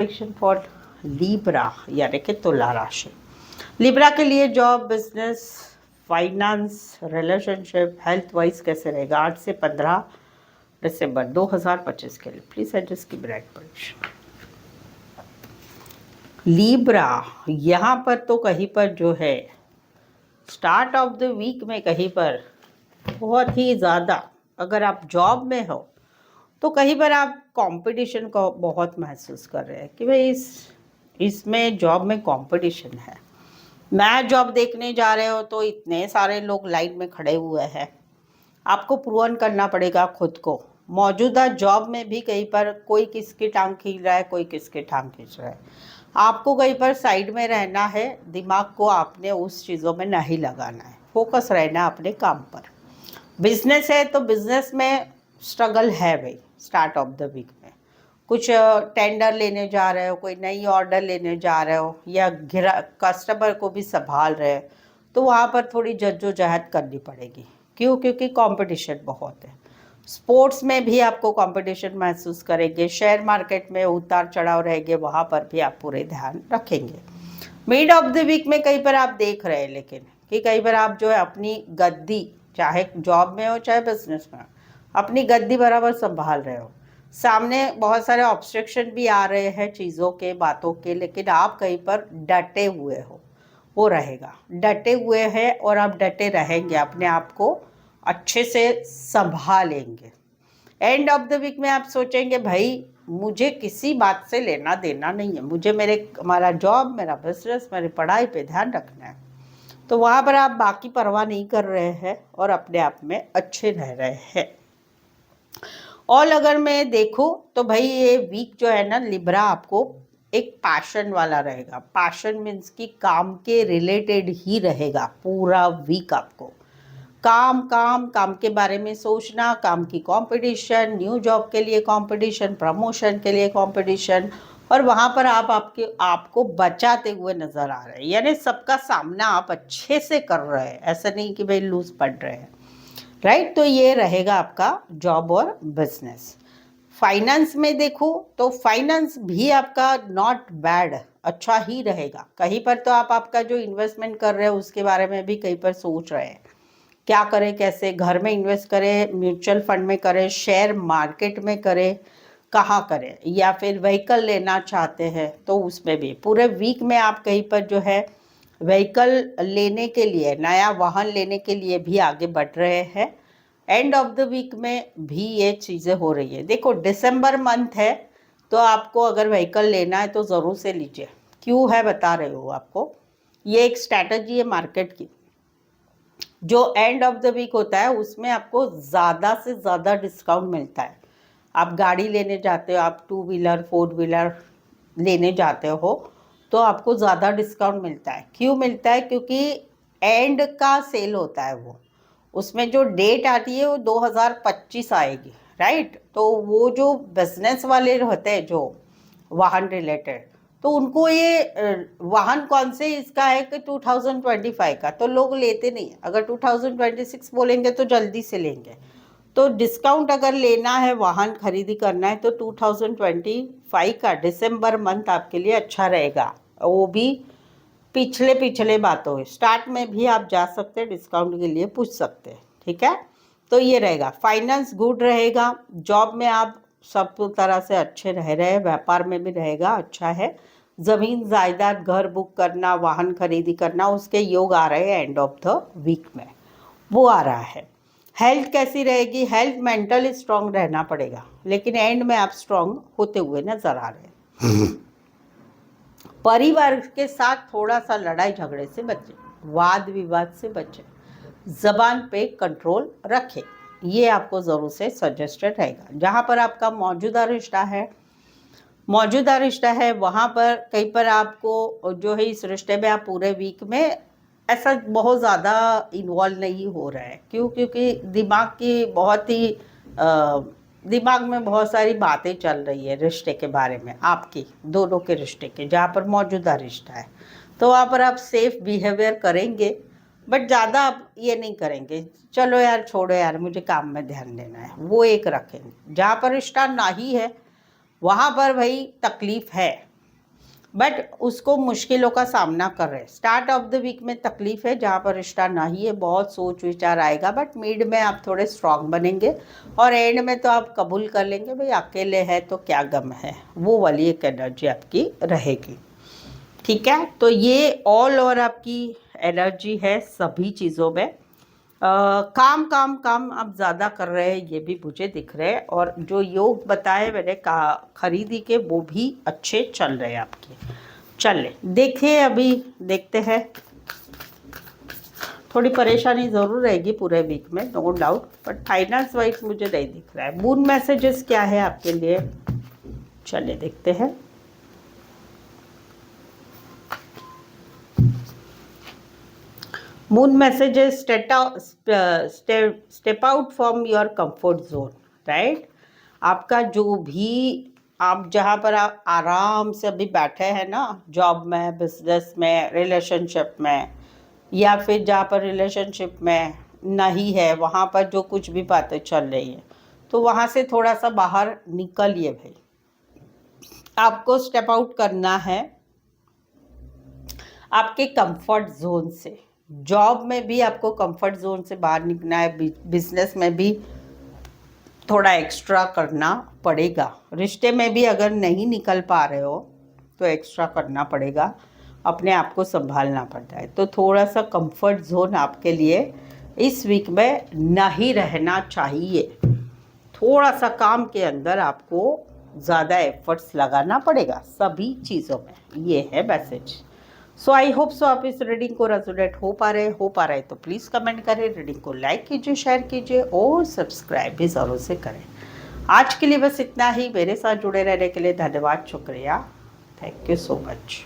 Prediction for Libra यानी कि तुला राशि। लिब्रा के लिए job, business, finance, relationship, health wise कैसे रहेगा 8 से 15 दिसंबर 2025 के लिए। प्लीज एडजस्ट की ब्राइट प्रेडिक्शन। लिब्रा यहाँ पर तो कहीं पर जो है स्टार्ट ऑफ द वीक में कहीं पर बहुत ही ज़्यादा, अगर आप जॉब में हो तो कहीं पर आप कंपटीशन को बहुत महसूस कर रहे हैं कि भाई इसमें जॉब में कंपटीशन है। नया जॉब देखने जा रहे हो तो इतने सारे लोग लाइन में खड़े हुए हैं, आपको प्रूवन करना पड़ेगा खुद को। मौजूदा जॉब में भी कहीं पर कोई किसकी टांग खींच रहा है, कोई किसकी टांग खींच रहा है। आपको कहीं पर साइड में रहना है, दिमाग को आपने उस चीज़ों में नहीं लगाना है, फोकस रहना है अपने काम पर। बिजनेस है तो बिजनेस में स्ट्रगल है भाई। स्टार्ट ऑफ द वीक में कुछ टेंडर लेने जा रहे हो, कोई नई ऑर्डर लेने जा रहे हो, या कस्टमर को भी संभाल रहे हो, तो वहाँ पर थोड़ी जद्दोजहद करनी पड़ेगी। क्यों? क्योंकि कंपटीशन बहुत है। स्पोर्ट्स में भी आपको कंपटीशन महसूस करेंगे, शेयर मार्केट में उतार चढ़ाव रहेंगे, वहाँ पर भी आप पूरे ध्यान रखेंगे। मिड ऑफ द वीक में कहीं पर आप देख रहे हैं लेकिन कि कहीं पर आप जो है अपनी गद्दी, चाहे जॉब में हो चाहे बिजनेस में हो, अपनी गद्दी बराबर संभाल रहे हो। सामने बहुत सारे ऑब्स्ट्रक्शन भी आ रहे हैं चीज़ों के, बातों के, लेकिन आप कहीं पर डटे हुए हो, वो रहेगा। डटे हुए हैं और आप डटे रहेंगे, अपने आप को अच्छे से संभालेंगे। एंड ऑफ द वीक में आप सोचेंगे भाई मुझे किसी बात से लेना देना नहीं है, मुझे हमारा जॉब, मेरा बिजनेस, मेरी पढ़ाई पे ध्यान रखना है। तो वहाँ पर आप बाकी परवाह नहीं कर रहे हैं और अपने आप में अच्छे रह रहे हैं। और अगर मैं देखूँ तो भाई ये वीक जो है ना लिब्रा, आपको एक पैशन वाला रहेगा। पैशन मीन्स कि काम के रिलेटेड ही रहेगा पूरा वीक। आपको काम काम काम के बारे में सोचना, काम की कंपटीशन, न्यू जॉब के लिए कंपटीशन, प्रमोशन के लिए कंपटीशन, और वहाँ पर आपको बचाते हुए नज़र आ रहे हैं। यानी सबका सामना आप अच्छे से कर रहे हैं, ऐसा नहीं कि भाई लूज पड़ रहे हैं, राइट। तो ये रहेगा आपका जॉब और बिजनेस। फाइनेंस में देखो तो फाइनेंस भी आपका नॉट बैड, अच्छा ही रहेगा। कहीं पर तो आप आपका जो इन्वेस्टमेंट कर रहे हो उसके बारे में भी कहीं पर सोच रहे हैं, क्या करें, कैसे घर में इन्वेस्ट करें, म्यूचुअल फंड में करें, शेयर मार्केट में करें, कहाँ करें, या फिर व्हीकल लेना चाहते हैं तो उसमें भी। पूरे वीक में आप कहीं पर जो है व्हीकल लेने के लिए, नया वाहन लेने के लिए भी आगे बढ़ रहे हैं। एंड ऑफ द वीक में भी ये चीज़ें हो रही है। देखो दिसंबर मंथ है तो आपको अगर व्हीकल लेना है तो ज़रूर से लीजिए। क्यों है बता रहे हो आपको, ये एक स्ट्रैटेजी है मार्केट की। जो एंड ऑफ द वीक होता है उसमें आपको ज़्यादा से ज़्यादा डिस्काउंट मिलता है। आप गाड़ी लेने जाते हो, आप 2 व्हीलर 4 व्हीलर लेने जाते हो तो आपको ज़्यादा डिस्काउंट मिलता है। क्यों मिलता है? क्योंकि एंड का सेल होता है वो, उसमें जो डेट आती है वो 2025 आएगी, राइट। तो वो जो बिजनेस वाले होते हैं जो वाहन रिलेटेड, तो उनको ये वाहन कौन से इसका है कि 2025 का, तो लोग लेते नहीं। अगर 2026 बोलेंगे तो जल्दी से लेंगे। तो डिस्काउंट अगर लेना है, वाहन खरीदी करना है, तो 2025 का दिसंबर मंथ आपके लिए अच्छा रहेगा। वो भी पिछले बातों स्टार्ट में भी आप जा सकते हैं, डिस्काउंट के लिए पूछ सकते हैं, ठीक है। तो ये रहेगा। फाइनेंस गुड रहेगा। जॉब में आप सब तरह से अच्छे रह रहे हैं, व्यापार में भी रहेगा, अच्छा है। ज़मीन जायदाद, घर बुक करना, वाहन खरीदी करना, उसके योग आ रहे हैं एंड ऑफ द वीक में, वो आ रहा है। हेल्थ कैसी रहेगी? हेल्थ मेंटली स्ट्रांग रहना पड़ेगा, लेकिन एंड में आप स्ट्रांग होते हुए नजर आ रहे हैं। परिवार के साथ थोड़ा सा लड़ाई झगड़े से बचें, वाद विवाद से बचें, जबान पे कंट्रोल रखें, ये आपको ज़रूर से सजेस्टेड रहेगा। जहाँ पर आपका मौजूदा रिश्ता है वहाँ पर कहीं पर आपको जो है इस रिश्ते में आप पूरे वीक में ऐसा बहुत ज़्यादा इन्वॉल्व नहीं हो रहा है। क्यों? क्योंकि दिमाग में बहुत सारी बातें चल रही है रिश्ते के बारे में, आपकी दोनों के रिश्ते के, जहाँ पर मौजूदा रिश्ता है तो वहाँ पर आप सेफ बिहेवियर करेंगे, बट ज़्यादा आप ये नहीं करेंगे चलो यार छोड़ो यार मुझे काम में ध्यान देना है, वो एक रखेंगे। जहाँ पर रिश्ता नहीं है वहाँ पर भाई तकलीफ़ है, बट उसको मुश्किलों का सामना कर रहे हैं। स्टार्ट ऑफ द वीक में तकलीफ है, जहाँ पर रिश्ता नहीं है, बहुत सोच विचार आएगा, बट मिड में आप थोड़े स्ट्रांग बनेंगे और एंड में तो आप कबूल कर लेंगे भाई अकेले है तो क्या गम है, वो वाली एक एनर्जी आपकी रहेगी। ठीक है, तो ये ऑल ओवर आपकी एनर्जी है सभी चीज़ों में। काम काम काम आप ज़्यादा कर रहे हैं, ये भी मुझे दिख रहे हैं, और जो योग बताए मैंने खरीदी के वो भी अच्छे चल रहे हैं आपके। चले देखिए, अभी देखते हैं। थोड़ी परेशानी ज़रूर रहेगी पूरे वीक में, no doubt, but finance wise मुझे नहीं दिख रहा है। मून मैसेजेस क्या है आपके लिए, चले देखते हैं। Moon messages, step out from your comfort zone, right. आपका जो भी आप जहाँ पर आप आराम से अभी बैठे हैं ना, जॉब में, बिजनेस में, रिलेशनशिप में, या फिर जहाँ पर रिलेशनशिप में नहीं है वहाँ पर जो कुछ भी बातें चल रही है, तो वहाँ से थोड़ा सा बाहर निकलिए भाई। आपको स्टेप आउट करना है आपके कंफर्ट जोन से। जॉब में भी आपको कंफर्ट जोन से बाहर निकलना है, बिजनेस में भी थोड़ा एक्स्ट्रा करना पड़ेगा, रिश्ते में भी अगर नहीं निकल पा रहे हो तो एक्स्ट्रा करना पड़ेगा, अपने आप को संभालना पड़ता है। तो थोड़ा सा कंफर्ट जोन आपके लिए इस वीक में नहीं रहना चाहिए। थोड़ा सा काम के अंदर आपको ज़्यादा एफर्ट्स लगाना पड़ेगा सभी चीज़ों में, ये है message. So I hope so आप इस रीडिंग को रेजोनेट हो पा रहे तो प्लीज़ कमेंट करें, रीडिंग को लाइक कीजिए, शेयर कीजिए और सब्सक्राइब भी ज़रूर से करें। आज के लिए बस इतना ही। मेरे साथ जुड़े रहने के लिए धन्यवाद, शुक्रिया, थैंक यू सो मच।